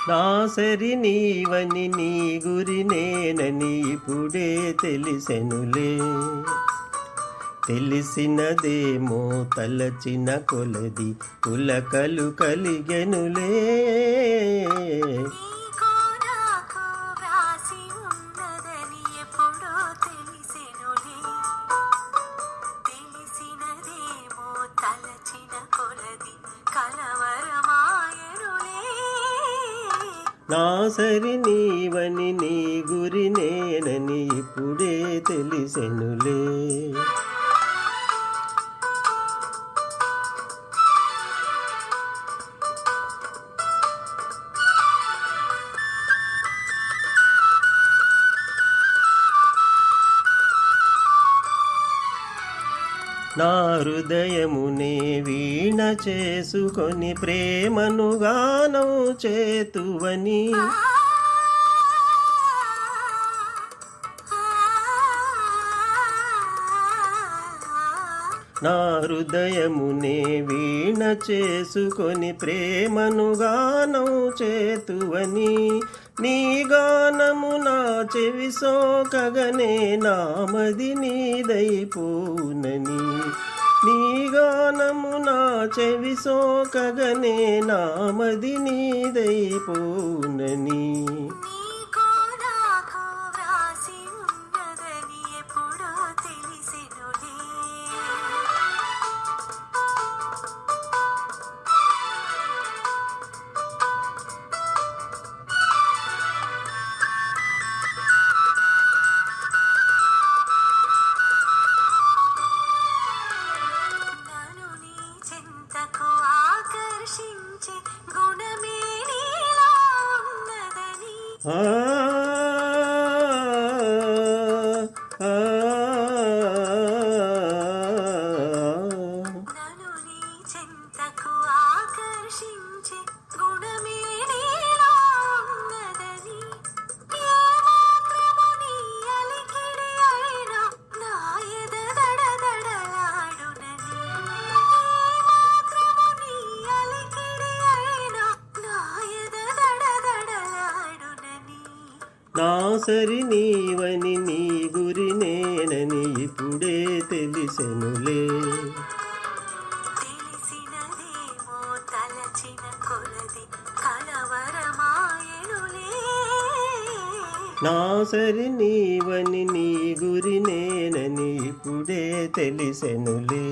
నా సరి నీవని నీ గురి నేనని ఇప్పుడే తెలిసెనులే. తెలిసినదేమో తలచిన కొలది పులకలు కలిగెనులే. నా సరి నీవని నీ గురి నేనని ఇప్పుడే తెలిసెనులే. నా హృదయమునే వీణ చేసుకొని ప్రేమను గానం చేతువని. నా హృదయమునే వీణ చేసుకొని ప్రేమను గానం చేతువని. నీ గానము నా చెవి సోకగనే నామది నీదైపోనని. నీ గానము నా చెవి సోకగనే నామది నీదైపోనని. ఆ నా సరి నీవని నీ గురి నేనని ఇప్పుడే తెలిసెనులే. నా సరి నీవని నీ గురి నేనని ఇప్పుడే తెలిసెనులే.